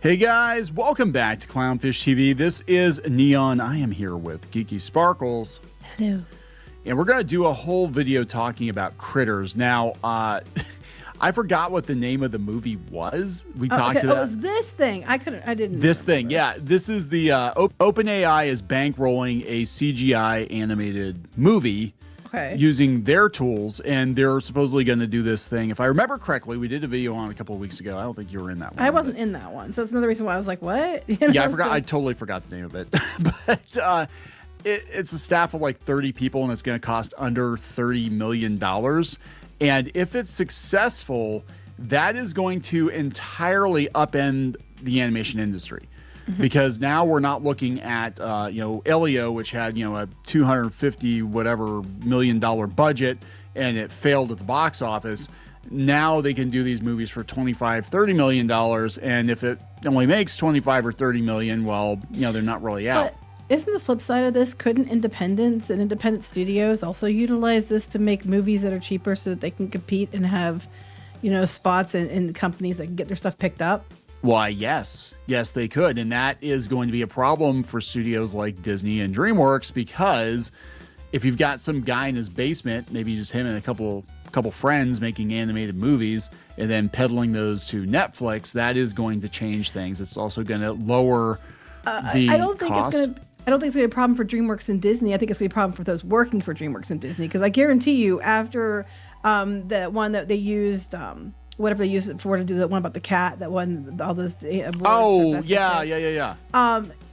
Hey guys, welcome back to Clownfish TV. This is Kneon. I am here with Geeky Sparkles. Hello. And we're going to do a whole video talking about Critterz. Now, I forgot what the name of the movie was. We talked about it was this thing. I didn't. This thing, yeah. This is the OpenAI is bankrolling a CGI animated movie. Okay. Using their tools, and they're supposedly going to do this thing. If I remember correctly, we did a video on a couple of weeks ago. I don't think you were in that one. I wasn't in that one, so it's another reason why I was like, "What?" Yeah, I forgot. I totally forgot the name of it. But it's a staff of like 30 people, and it's going to cost under $30 million. And if it's successful, that is going to entirely upend the animation industry. Because now we're not looking at, Elio, which had, a $250 million budget and it failed at the box office. Now they can do these movies for $25-30 million. And if it only makes 25 or 30 million, well, they're not really out. But isn't the flip side of this? Couldn't independents and independent studios also utilize this to make movies that are cheaper so that they can compete and have, spots in companies that can get their stuff picked up? Why, yes, they could. And that is going to be a problem for studios like Disney and DreamWorks, because if you've got some guy in his basement, maybe just him and a couple friends making animated movies and then peddling those to Netflix, that is going to change things. It's also going to lower the I don't think cost. I don't think it's going to be a problem for DreamWorks and Disney. I think it's going to be a problem for those working for DreamWorks and Disney, because I guarantee you after the one that they used... whatever they used it for, to do that one about the cat that won all those awards. Oh, yeah.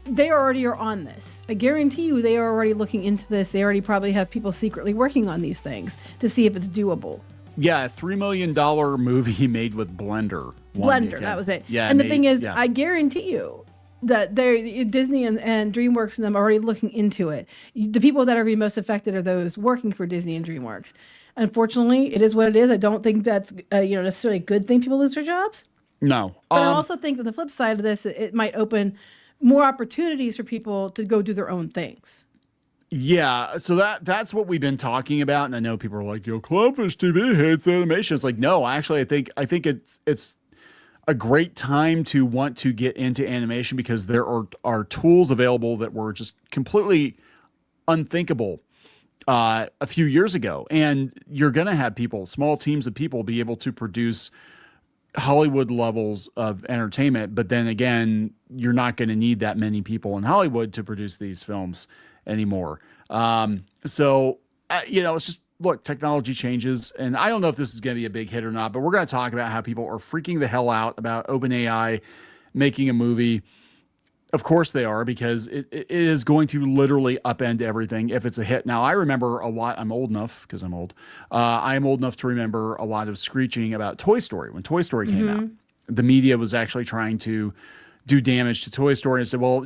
They already are on this. I guarantee you they are already looking into this. They already probably have people secretly working on these things to see if it's doable. Yeah, a $3 million movie made with Blender. That was it. Yeah, and the thing is, I guarantee you that Disney and DreamWorks and them are already looking into it. The people that are being most affected are those working for Disney and DreamWorks. Unfortunately, it is what it is. I don't think that's necessarily a good thing. People lose their jobs. No, but I also think that the flip side of this, it might open more opportunities for people to go do their own things. Yeah, so that's what we've been talking about, and I know people are like, Clownfish TV hates animation. It's like, no, actually, I think it's a great time to want to get into animation, because there are tools available that were just completely unthinkable a few years ago. And you're going to have small teams of people be able to produce Hollywood levels of entertainment. But then again, you're not going to need that many people in Hollywood to produce these films anymore. It's just, look, technology changes, and I don't know if this is going to be a big hit or not, but we're going to talk about how people are freaking the hell out about OpenAI making a movie. Of course they are, because it is going to literally upend everything if it's a hit. Now, I remember a lot. I'm old enough, because I'm old. I am old enough to remember a lot of screeching about Toy Story. When Toy Story came out, the media was actually trying to do damage to Toy Story and said, well,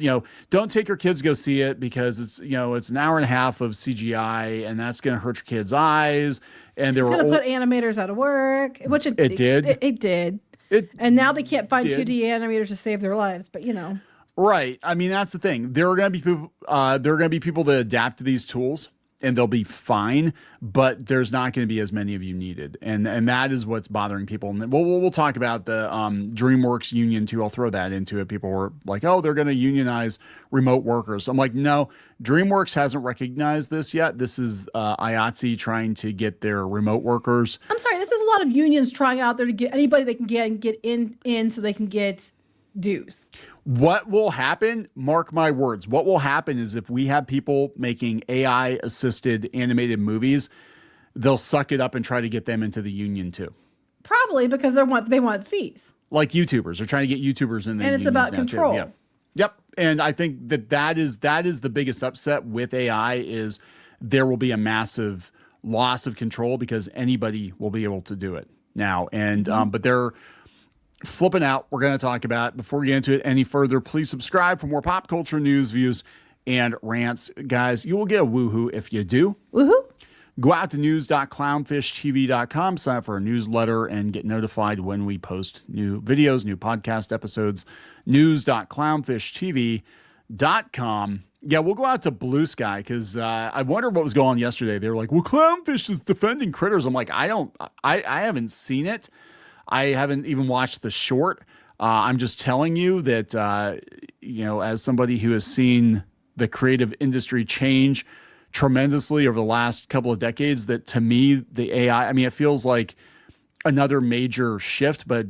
don't take your kids to go see it, because it's an hour and a half of CGI, and that's going to hurt your kids' eyes. And it's going to put animators out of work, which it did. It did. And now they can't find 2D animators to save their lives, but Right. I mean, that's the thing. There are going to be people. There are going to be people that adapt to these tools, and they'll be fine. But there's not going to be as many of you needed, and that is what's bothering people. And we'll talk about the DreamWorks union too. I'll throw that into it. People were like, "Oh, they're going to unionize remote workers." I'm like, no. DreamWorks hasn't recognized this yet. This is IATSE trying to get their remote workers. I'm sorry. This is a lot of unions trying out there to get anybody they can get in so they can get dues. What will happen, mark my words, what will happen is if we have people making AI-assisted animated movies, they'll suck it up and try to get them into the union too. Probably because they want fees. Like YouTubers. They're trying to get YouTubers in the unions. And it's about control. Yeah. Yep. And I think that is the biggest upset with AI, is there will be a massive loss of control, because anybody will be able to do it now. And but they're flipping out. We're going to talk about, before we get into it any further, please subscribe for more pop culture news, views, and rants. Guys, you will get a woohoo if you do. Woohoo. Go out to news.clownfishtv.com, sign up for our newsletter, and get notified when we post new videos, new podcast episodes. News.clownfishtv.com. Yeah, we'll go out to Blue Sky, because I wonder what was going on yesterday. They were like, well, Clownfish is defending Critterz. I'm like, I haven't seen it. I haven't even watched the short. I'm just telling you that, as somebody who has seen the creative industry change tremendously over the last couple of decades, that to me, the AI, I mean, it feels like another major shift, but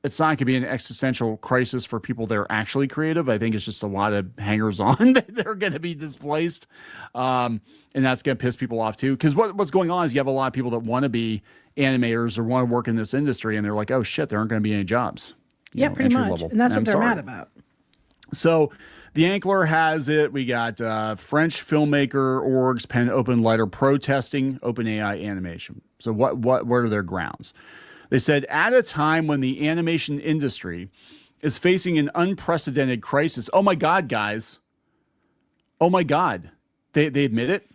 it's not going to be an existential crisis for people that are actually creative. I think it's just a lot of hangers on that are going to be displaced. And that's going to piss people off too. Because what's going on is you have a lot of people that want to be animators or want to work in this industry, and they're like, oh shit, there aren't going to be any jobs. Pretty much. Level. And that's what they're mad about. So the Ankler has it. We got French filmmaker orgs pen open letter protesting OpenAI animation. So what are their grounds? They said, at a time when the animation industry is facing an unprecedented crisis. Oh my God, guys. Oh my God. They admit it?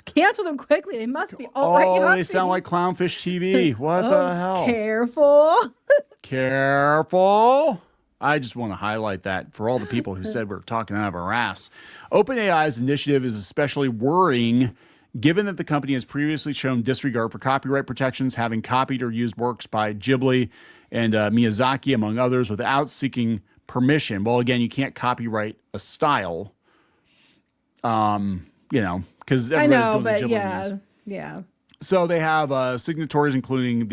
Cancel them quickly. They must be. They sound like Clownfish TV. What the hell? Careful. Careful. I just want to highlight that for all the people who said we're talking out of our ass. OpenAI's initiative is especially worrying given that the company has previously shown disregard for copyright protections, having copied or used works by Ghibli and Miyazaki, among others, without seeking permission. Well, again, you can't copyright a style, because everybody's doing the Ghibli yeah. So they have signatories, including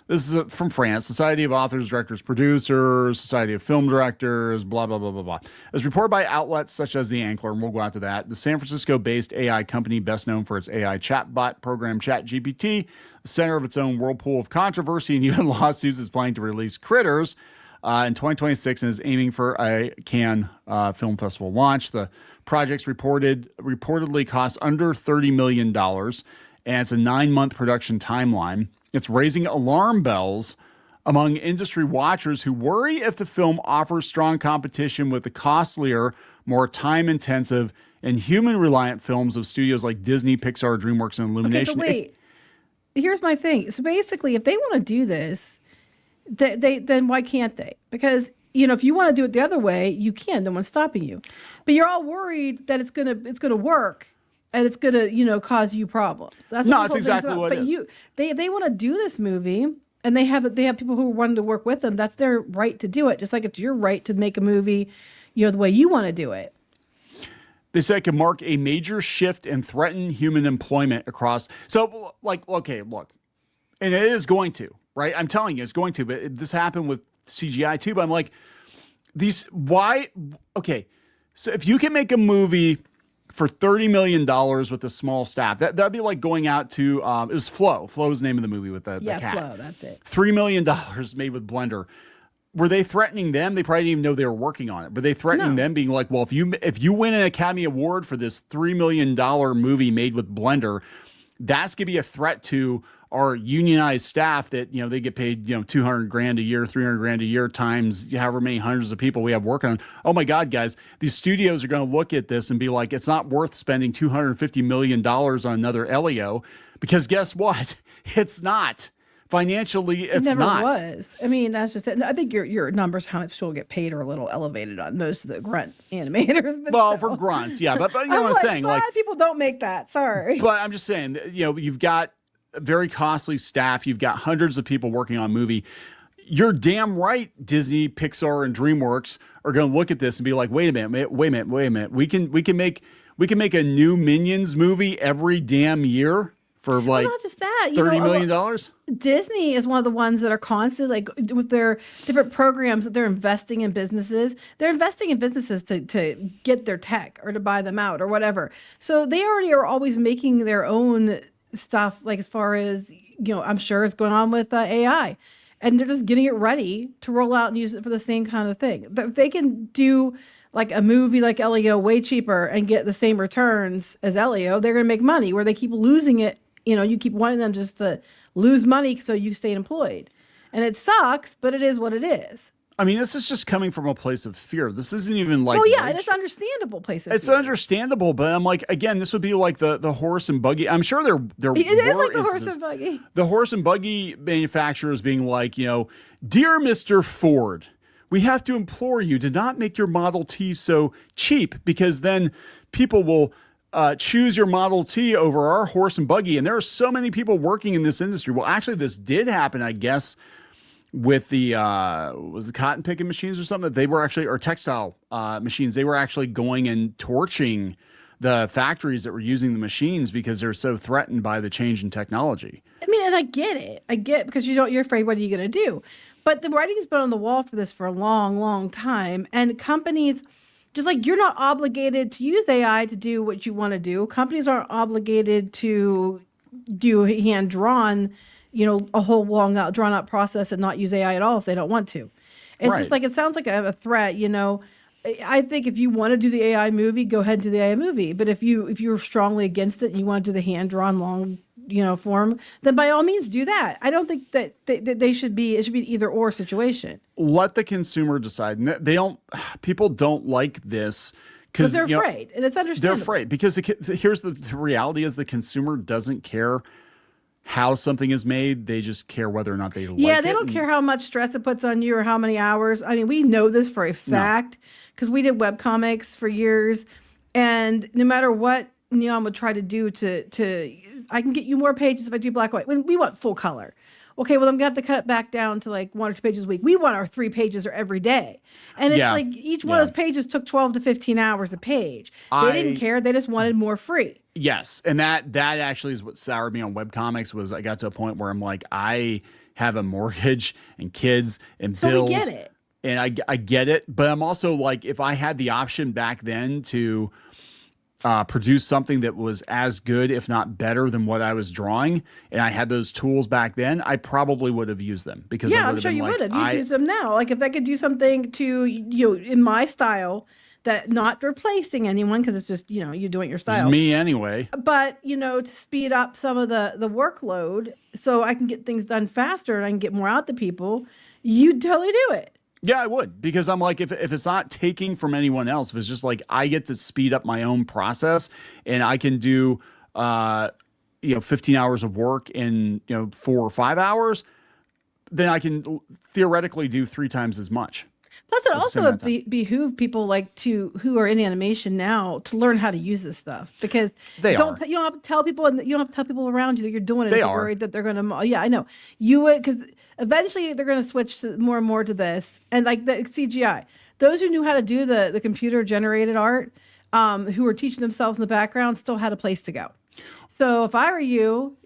this is from France, Society of Authors, Directors, Producers, Society of Film Directors, blah, blah, blah, blah, blah. As reported by outlets such as The Ankler, and we'll go out to that, the San Francisco-based AI company best known for its AI chatbot program ChatGPT, the center of its own whirlpool of controversy and even lawsuits, is planning to release Critterz in 2026 and is aiming for a Cannes Film Festival launch. The project's reportedly costs under $30 million, and it's a 9-month production timeline. It's raising alarm bells among industry watchers who worry if the film offers strong competition with the costlier, more time-intensive, and human-reliant films of studios like Disney, Pixar, DreamWorks, and Illumination. Okay, but wait. Here's my thing. So basically, if they want to do this, then why can't they? Because if you want to do it the other way, you can. No one's stopping you. But you're all worried that it's gonna work. And it's gonna, cause you problems. That's exactly what it is. But they want to do this movie, and they have people who are wanting to work with them. That's their right to do it. Just like it's your right to make a movie, the way you want to do it. They say it could mark a major shift and threaten human employment across. So, okay, look, and it is going to, right? I'm telling you, it's going to. But this happened with CGI too. But I'm like, why? Okay, so if you can make a movie for $30 million with a small staff, that'd be like going out to it was Flow. Flow is the name of the movie with the cat. Flow, that's it. $3 million made with Blender. Were they threatening them? They probably didn't even know they were working on it. Were they threatening them, being like, well, if you win an Academy Award for this $3 million movie made with Blender, that's gonna be a threat to our unionized staff that, they get paid, $200,000 a year, $300,000 a year times however many hundreds of people we have working on. Oh my God, guys, these studios are going to look at this and be like, it's not worth spending $250 million on another Elio, because guess what? It's not. Financially, it's never not. Was. I mean, that's just it. I think your numbers, how much people get paid, are a little elevated on most of the grunt animators. But for grunts, yeah. But you know what I'm saying? Like, people don't make that. Sorry. But I'm just saying, you've got a very costly staff. You've got hundreds of people working on a movie. You're damn right Disney, Pixar, and DreamWorks are going to look at this and be like, wait a minute. We can make a new Minions movie every damn year for like not just that, $30 million. Disney is one of the ones that are constantly, like, with their different programs that they're investing in businesses. They're investing in businesses to get their tech or to buy them out or whatever. So they already are always making their own stuff, like as far as, I'm sure it's going on with AI. And they're just getting it ready to roll out and use it for the same kind of thing. If they can do like a movie like Elio way cheaper and get the same returns as Elio, they're going to make money. Where they keep losing it, you keep wanting them just to lose money so you stay employed. And it sucks, but it is what it is. I mean, this is just coming from a place of fear. This isn't even like... Oh, yeah, and it's understandable place of fear. It's understandable, but I'm like, again, this would be like the horse and buggy. I'm sure there It is like the horse and buggy. The horse and buggy manufacturers being like, Dear Mr. Ford, we have to implore you to not make your Model T so cheap, because then people will choose your Model T over our horse and buggy. And there are so many people working in this industry. Well, actually, this did happen, I guess, with the was the cotton picking machines or something that they were actually, or textile machines, they were actually going and torching the factories that were using the machines because they're so threatened by the change in technology. I mean, and I get it. I get because you're afraid. What are you going to do? But the writing's been on the wall for this for a long, long time. And companies, just like you're not obligated to use AI to do what you want to do. Companies aren't obligated to do hand drawn, a whole long out, drawn out process and not use AI at all if they don't want to. It's Right. just like, it sounds like a threat, I think if you want to do the AI movie, go ahead and do the AI movie. But if you're strongly against it and you want to do the hand drawn long, form, then by all means do that. I don't think that it should be an either or situation. Let the consumer decide. People don't like this Because because they're afraid, and it's they're understandable. afraid because here's the reality is the consumer doesn't care how something is made. They just care whether or not they like it. Yeah, they don't care how much stress it puts on you or how many hours. I mean, we know this for a fact because we did webcomics for years, and no matter what Neon would try to do I can get you more pages if I do black and white. When we want full color. Okay, well, I'm going to have to cut back down to like 1 or 2 pages a week. We want our 3 pages or every day. And it's like each one of those pages took 12 to 15 hours a page. They didn't care. They just wanted more free. Yes, and that actually is what soured me on webcomics was I got to a point where I'm like, I have a mortgage and kids and So bills. we get it. And I get it, but I'm also like, if I had the option back then to produce something that was as good, if not better, than what I was drawing, and I had those tools back then, I probably would have used them because Yeah, I'm sure you would have. You'd use them now. Like if I could do something to in my style that not replacing anyone because it's just you doing it your style. me anyway. But to speed up some of the workload so I can get things done faster and I can get more out to people, you'd totally do it. Yeah, I would, because I'm like, if it's not taking from anyone else, if it's just like I get to speed up my own process and I can do 15 hours of work in 4 or 5 hours, then I can theoretically do 3 times as much. Plus, it at the same also time. behoove people who are in animation now to learn how to use this stuff because They you don't are. you don't have to tell people and you don't have to tell people around you that you're doing it. They If you're are. worried that they're going to. Yeah, I know you would because eventually they're going to switch more and more to this and like the CGI. Those who knew how to do the computer generated art, who were teaching themselves in the background, still had a place to go. So if I were you,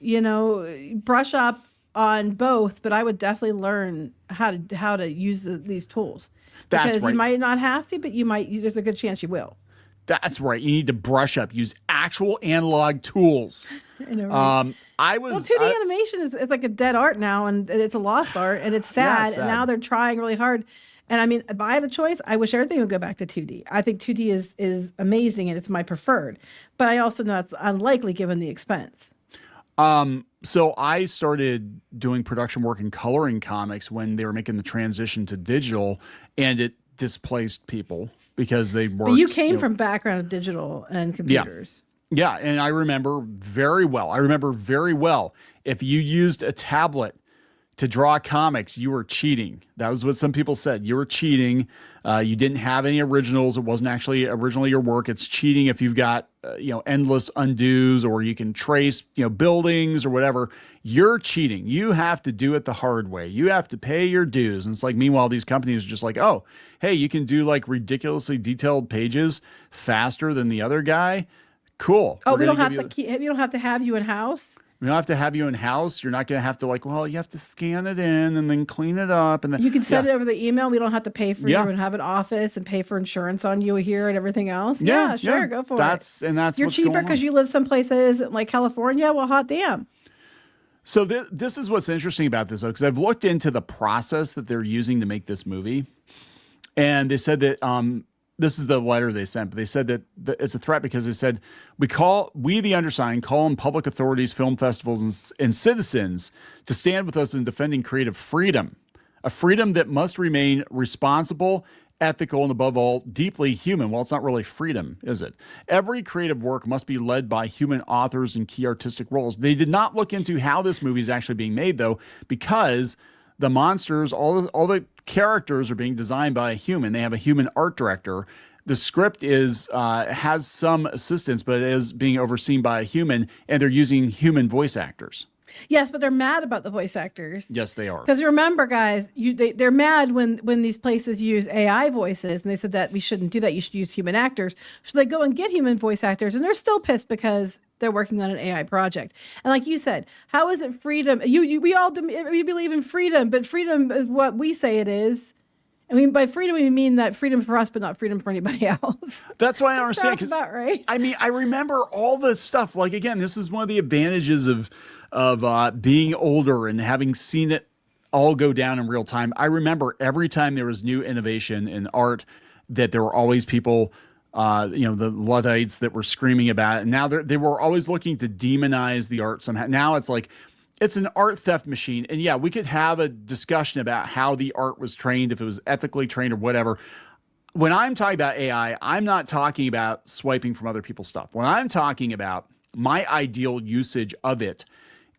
brush up on both, but I would definitely learn how to use these tools. That's Because right. you might not have to, but there's a good chance you will. That's right. You need to brush up, use actual analog tools. I know, right? I Well, was 2D animation is like a dead art now, and it's a lost art, and it's sad. sad. And now they're trying really hard. And I mean, if I had a choice, I wish everything would go back to 2D. I think 2D is amazing, and it's my preferred. But I also know it's unlikely given the expense. So I started doing production work in coloring comics when they were making the transition to digital, and it displaced people because they worked. But you came from background of digital and computers. Yeah, and I remember very well. If you used a tablet to draw comics, you were cheating. That was what some people said. You were cheating. You didn't have any originals. It wasn't actually originally your work. It's cheating if you've got endless undos or you can trace buildings or whatever. You're cheating. You have to do it the hard way. You have to pay your dues. And it's like, meanwhile, these companies are just like, oh, hey, you can do like ridiculously detailed pages faster than the other guy. Cool. Oh, We're we don't gonna have give to you- keep. We don't have to have you in house. We don't have to have you in house. You're not going to have to you have to scan it in and then clean it up. And then You can send it over the email. We don't have to pay for Yeah. you and have an office and pay for insurance on you here and everything else. Yeah, Yeah, sure, yeah. go for That's it. what's You're cheaper going on. because you live someplace that isn't like California. Well, hot damn. So this is what's interesting about this, though, because I've looked into the process that they're using to make this movie, and they said that this is the letter they sent, but they said that it's a threat because they said we the undersigned call on public authorities, film festivals, and citizens to stand with us in defending creative freedom, a freedom that must remain responsible, ethical, and above all, deeply human. Well, it's not really freedom, is it? Every creative work must be led by human authors in key artistic roles. They did not look into how this movie is actually being made, though, because the monsters, all the characters are being designed by a human. They have a human art director. The script has some assistance, but it is being overseen by a human, and they're using human voice actors. Yes, but they're mad about the voice actors. Yes, they are. Because remember, guys, they're mad when these places use AI voices, and they said that we shouldn't do that. You should use human actors. So they go and get human voice actors, and they're still pissed because they're working on an AI project. And like you said, how is it freedom? We believe in freedom, but freedom is what we say it is. I mean, by freedom, we mean that freedom for us, but not freedom for anybody else. That's why I understand. That's about right. I mean, I remember all the stuff. Like, again, this is one of the advantages of being older and having seen it all go down in real time. I remember every time there was new innovation in art that there were always people, the Luddites that were screaming about it. And now they were always looking to demonize the art somehow. Now it's like, it's an art theft machine. And yeah, we could have a discussion about how the art was trained, if it was ethically trained or whatever. When I'm talking about AI, I'm not talking about swiping from other people's stuff. When I'm talking about my ideal usage of it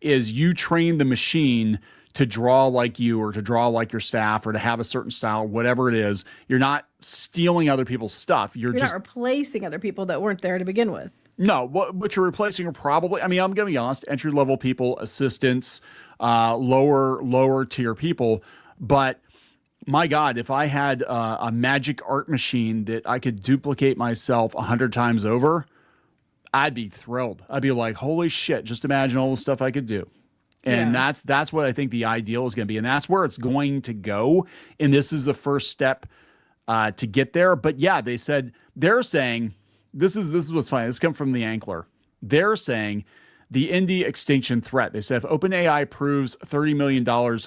is you train the machine to draw like you or to draw like your staff or to have a certain style, whatever it is. You're not stealing other people's stuff. You're just not replacing other people that weren't there to begin with. No, what you're replacing are probably, I mean, I'm going to be honest, entry-level people, assistants, lower tier people. But my God, if I had a magic art machine that I could duplicate myself 100 times over, I'd be thrilled. I'd be like, holy shit, just imagine all the stuff I could do. And that's what I think the ideal is going to be. And that's where it's going to go. And this is the first step to get there. But yeah, they're saying, this is what's funny. This comes from the Ankler. They're saying the indie extinction threat. They said if OpenAI proves $30 million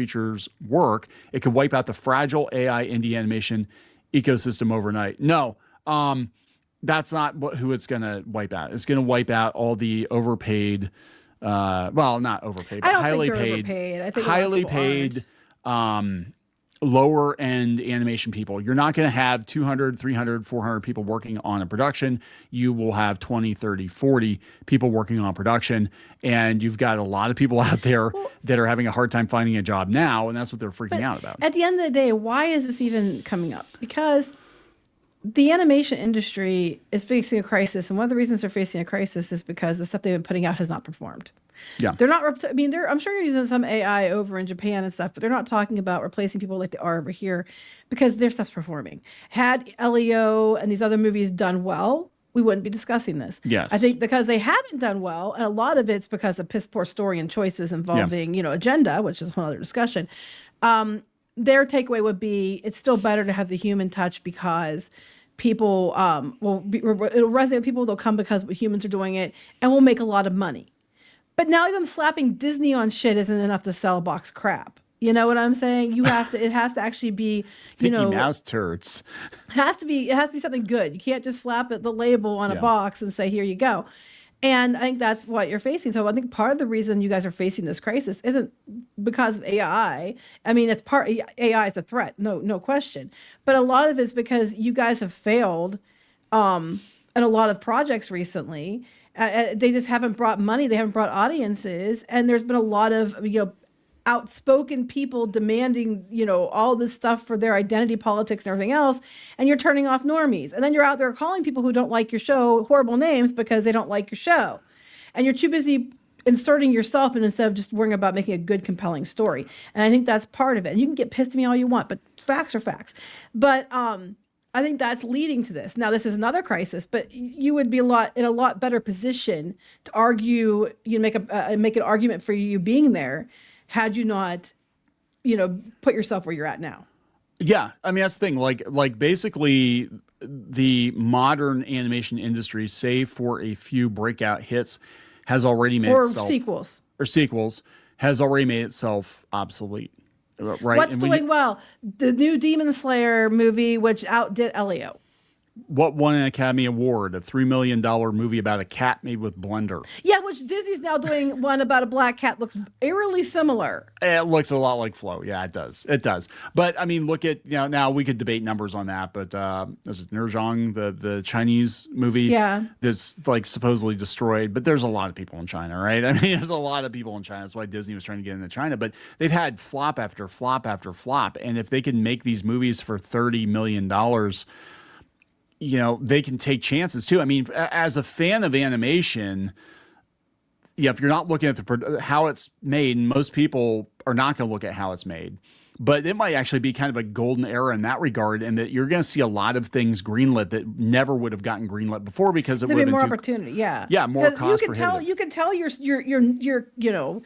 features work, it could wipe out the fragile AI indie animation ecosystem overnight. No, that's not who it's going to wipe out. It's going to wipe out all the overpaid, not overpaid, but highly paid, I think highly paid, lower end animation people. You're not going to have 200, 300, 400 people working on a production. You will have 20, 30, 40 people working on production. And you've got a lot of people out there that are having a hard time finding a job now. And that's what they're freaking out about. At the end of the day, why is this even coming up? Because the animation industry is facing a crisis. And one of the reasons they're facing a crisis is because the stuff they've been putting out has not performed. Yeah. They're not, I'm sure you're using some AI over in Japan and stuff, but they're not talking about replacing people like they are over here because their stuff's performing. Had Leo and these other movies done well, we wouldn't be discussing this. Yes. I think because they haven't done well, and a lot of it's because of piss poor story and choices involving, agenda, which is a whole other discussion. Their takeaway would be it's still better to have the human touch because people it'll resonate with people. They'll come because humans are doing it, and we'll make a lot of money. But now them slapping Disney on shit isn't enough to sell a box of crap. You know what I'm saying? It has to actually be, Mouse turds. It has to be something good. You can't just slap the label on a box and say, here you go. And I think that's what you're facing. So I think part of the reason you guys are facing this crisis isn't because of AI. I mean, AI is a threat, no question. But a lot of it's because you guys have failed in a lot of projects recently. They just haven't brought money. They haven't brought audiences. And there's been a lot of, outspoken people demanding, all this stuff for their identity politics and everything else. And you're turning off normies. And then you're out there calling people who don't like your show horrible names because they don't like your show. And you're too busy inserting yourself instead of just worrying about making a good, compelling story. And I think that's part of it. And you can get pissed at me all you want, but facts are facts. But, I think that's leading to this. Now, this is another crisis, but you would be in a lot better position to argue. Make an argument for you being there, had you not, put yourself where you're at now. Yeah, I mean that's the thing. Like basically, the modern animation industry, save for a few breakout hits, has already made itself sequels has already made itself obsolete. Right. What's doing well? The new Demon Slayer movie, which outdid Elio. What won an Academy Award? A $3 million movie about a cat made with Blender. Yeah, which Disney's now doing one about a black cat. Looks eerily similar. It looks a lot like Flow. Yeah, it does. It does. But I mean, look at, now we could debate numbers on that, but is it Nerjong, the Chinese movie? Yeah. That's like supposedly destroyed, but there's a lot of people in China, right? I mean, there's a lot of people in China. That's why Disney was trying to get into China, but they've had flop after flop after flop. And if they can make these movies for $30 million, they can take chances too. I mean, as a fan of animation, yeah, if you're not looking at how it's made, most people are not going to look at how it's made. But it might actually be kind of a golden era in that regard, and that you're going to see a lot of things greenlit that never would have gotten greenlit before because it would have been more opportunity. Yeah, more cost prohibitive. You can tell your stories Tumblr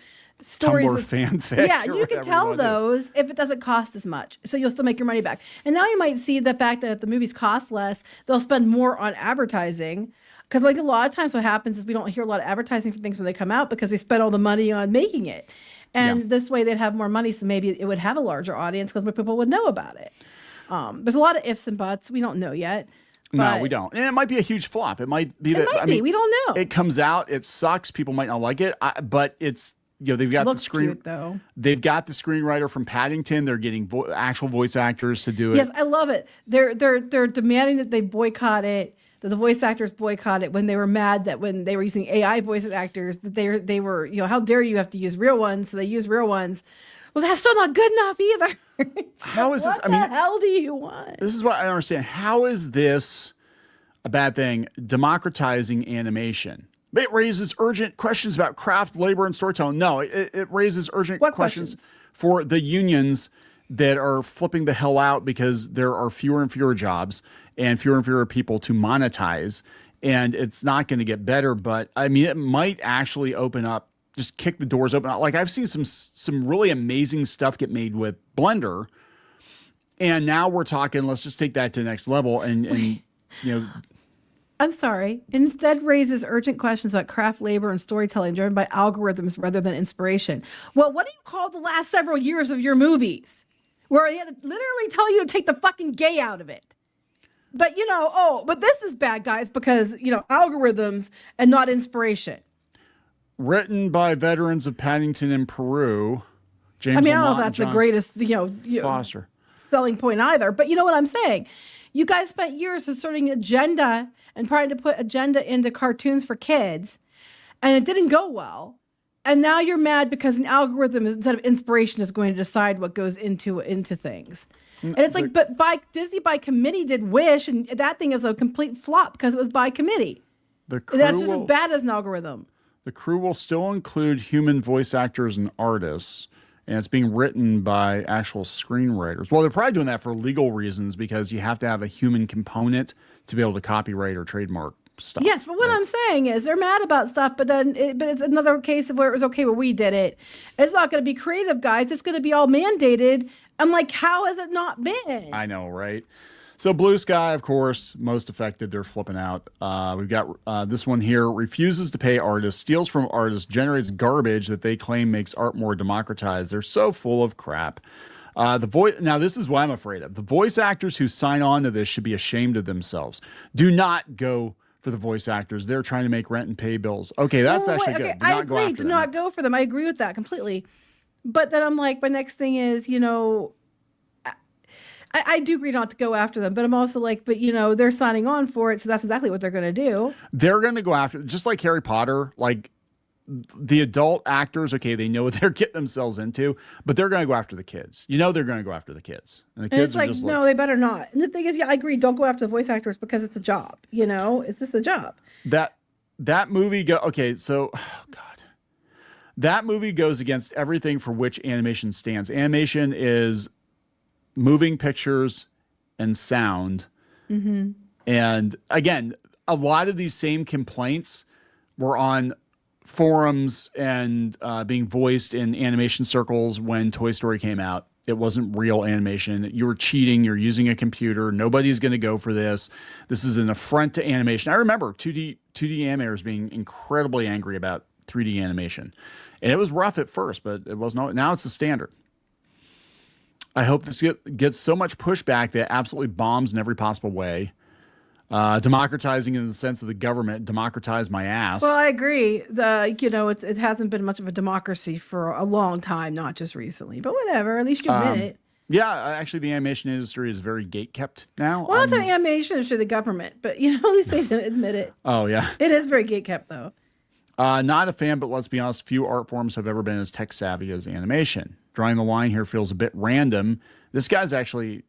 fanfic. Yeah, you can tell those if it doesn't cost as much, so you'll still make your money back. And now you might see the fact that if the movies cost less, they'll spend more on advertising. Because like a lot of times, what happens is we don't hear a lot of advertising for things when they come out because they spend all the money on making it. And this way they'd have more money, so maybe it would have a larger audience because more people would know about it. There's a lot of ifs and buts. We don't know yet. No, we don't. And it might be a huge flop. It might be we don't know. It comes out, it sucks. People might not like it, but it's, they've got the screen. Cute, though. They've got the screenwriter from Paddington. They're getting actual voice actors to do it. Yes, I love it. They're demanding that they boycott it. That the voice actors boycott it when they were mad that when they were using AI voice actors that they were how dare you have to use real ones, so they use real ones. Well, that's still not good enough either. How is this? What the hell do you want? This is what I don't understand. How is this a bad thing? Democratizing animation. It raises urgent questions about craft, labor, and storytelling. No, it raises urgent questions for the unions that are flipping the hell out because there are fewer and fewer jobs and fewer people to monetize. And it's not going to get better, but I mean, it might actually open up, just kick the doors open. Like I've seen some really amazing stuff get made with Blender. And now we're talking, let's just take that to the next level. And I'm sorry. Instead raises urgent questions about craft, labor, and storytelling driven by algorithms rather than inspiration. Well, what do you call the last several years of your movies? Where they had to literally tell you to take the fucking gay out of it. But, but this is bad, guys, because, algorithms and not inspiration. Written by veterans of Paddington in Peru. James I don't know Lamont if that's and the greatest, Foster. selling point either. But you know what I'm saying? You guys spent years asserting agenda and trying to put agenda into cartoons for kids, and it didn't go well. And now you're mad because an algorithm instead of inspiration is going to decide what goes into things. And it's like, but Disney by committee did Wish, and that thing is a complete flop because it was by committee. That's just as bad as an algorithm. The crew will still include human voice actors and artists, and it's being written by actual screenwriters. Well, they're probably doing that for legal reasons because you have to have a human component to be able to copyright or trademark stuff. Yes, but what I'm saying is they're mad about stuff, but it's another case of where it was okay where we did it. It's not going to be creative, guys. It's going to be all mandated. I'm like, how has it not been? I know, right? So Blue Sky, of course, most affected. They're flipping out. We've got this one here. Refuses to pay artists, steals from artists, generates garbage that they claim makes art more democratized. They're so full of crap. Now, this is what I'm afraid of. The voice actors who sign on to this should be ashamed of themselves. Do not go for the voice actors. They're trying to make rent and pay bills. Okay, that's good. I agree. Do not go for them. I agree with that completely. But then I'm like, my next thing is, I do agree not to go after them, but I'm also like, but they're signing on for it, so that's exactly what they're going to do. They're going to go after, just like Harry Potter, like the adult actors. Okay, they know what they're getting themselves into, but they're going to go after the kids. They're going to go after the kids, and the kids are just no, they better not. And the thing is, I agree. Don't go after the voice actors because it's a job. It's just a job. That movie okay. So, oh God. That movie goes against everything for which animation stands. Animation is moving pictures and sound. Mm-hmm. And again, a lot of these same complaints were on forums and being voiced in animation circles when Toy Story came out. It wasn't real animation. You were cheating. You're using a computer. Nobody's going to go for this. This is an affront to animation. I remember 2D animators being incredibly angry about 3D animation. And it was rough at first, but it wasn't. Now it's the standard. I hope this gets so much pushback that it absolutely bombs in every possible way. Democratizing in the sense of the government democratized my ass. Well, I agree. It hasn't been much of a democracy for a long time, not just recently. But whatever. At least you admit it. Yeah, actually, the animation industry is very gate-kept now. Well, not the animation industry, the government, but at least they admit it. Oh yeah, it is very gate-kept though. Not a fan, but let's be honest, few art forms have ever been as tech savvy as animation. Drawing the line here feels a bit random. This guy's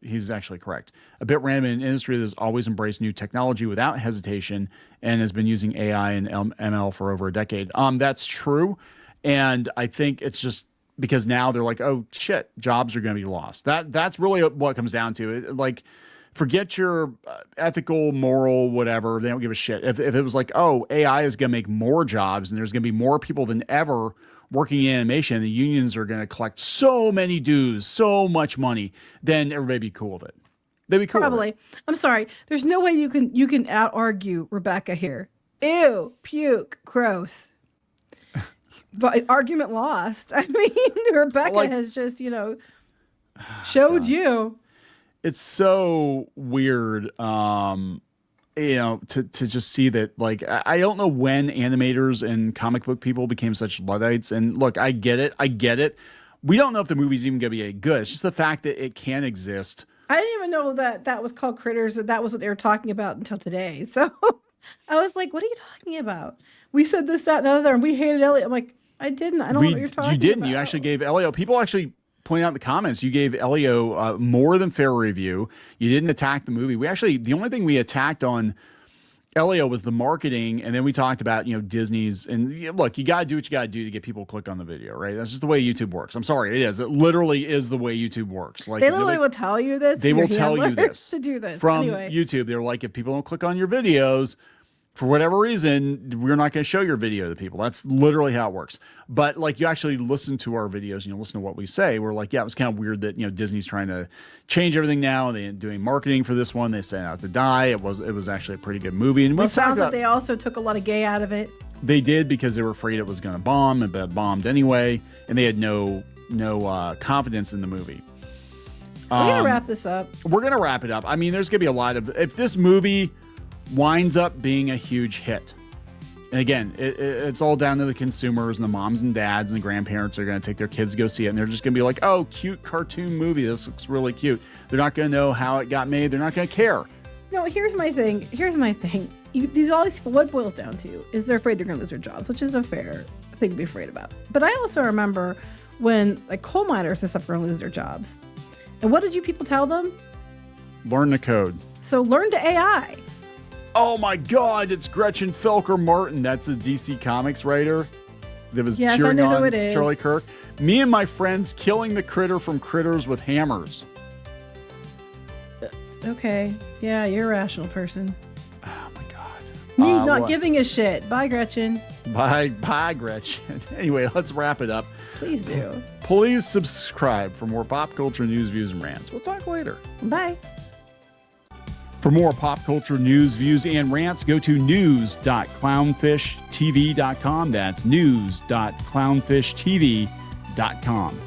he's actually correct. A bit random in an industry that has always embraced new technology without hesitation and has been using AI and ML for over a decade. That's true. And I think it's just because now they're like, oh shit, jobs are going to be lost. That's really what it comes down to. Like, forget your ethical, moral, whatever. They don't give a shit. If it was like, oh, AI is going to make more jobs and there's going to be more people than ever working in animation, the unions are going to collect so many dues, so much money, then everybody be cool with it. They'd be cool. Probably. I'm sorry. There's no way you can out argue Rebecca here. Ew, puke, gross. But argument lost. I mean, Rebecca has just, showed you. It's so weird, to just see that. Like, I don't know when animators and comic book people became such Luddites. And look, I get it. We don't know if the movie's even going to be any good. It's just the fact that it can exist. I didn't even know that was called Critterz, and that was what they were talking about until today. So I was like, what are you talking about? We said this, that, and other, and we hated Elliot. I'm like, I didn't. I don't know what you're talking about. You didn't. You actually gave Elio. People actually point out in the comments, you gave Elio more than fair review. You didn't attack the movie. The only thing we attacked on Elio was the marketing, and then we talked about, Disney's. And look, you got to do what you got to do to get people to click on the video, right? That's just the way YouTube works. I'm sorry, it is. It literally is the way YouTube works. Like, they literally will tell you this. They will tell you this to do this from YouTube. They're like, if people don't click on your videos, for whatever reason, we're not going to show your video to people. That's literally how it works. But like, you actually listen to our videos and you listen to what we say. We're like, yeah, it was kind of weird that, Disney's trying to change everything now. They're doing marketing for this one. They set out to die. It was actually a pretty good movie. And it sounds like they also took a lot of gay out of it. They did, because they were afraid it was going to bomb, but it bombed anyway. And they had no confidence in the movie. We're going to wrap this up. We're going to wrap it up. I mean, there's going to be a lot of, if this movie winds up being a huge hit. And again, it's all down to the consumers and the moms and dads and the grandparents are going to take their kids to go see it. And they're just going to be like, oh, cute cartoon movie. This looks really cute. They're not going to know how it got made. They're not going to care. No, here's my thing. All these people, what it boils down to is they're afraid they're going to lose their jobs, which is a fair thing to be afraid about. But I also remember when coal miners and stuff were going to lose their jobs. And what did you people tell them? Learn the code. So learn to AI. Oh my God, it's Gretchen Felker Martin. That's a DC Comics writer that was cheering on Charlie Kirk. Me and my friends killing the critter from Critterz with hammers. Okay. Yeah, you're a rational person. Oh my God. Me not giving a shit. Bye, Gretchen. Bye, Gretchen. Anyway, let's wrap it up. Please do. Please subscribe for more pop culture news, views, and rants. We'll talk later. Bye. For more pop culture news, views, and rants, go to news.clownfishtv.com. That's news.clownfishtv.com.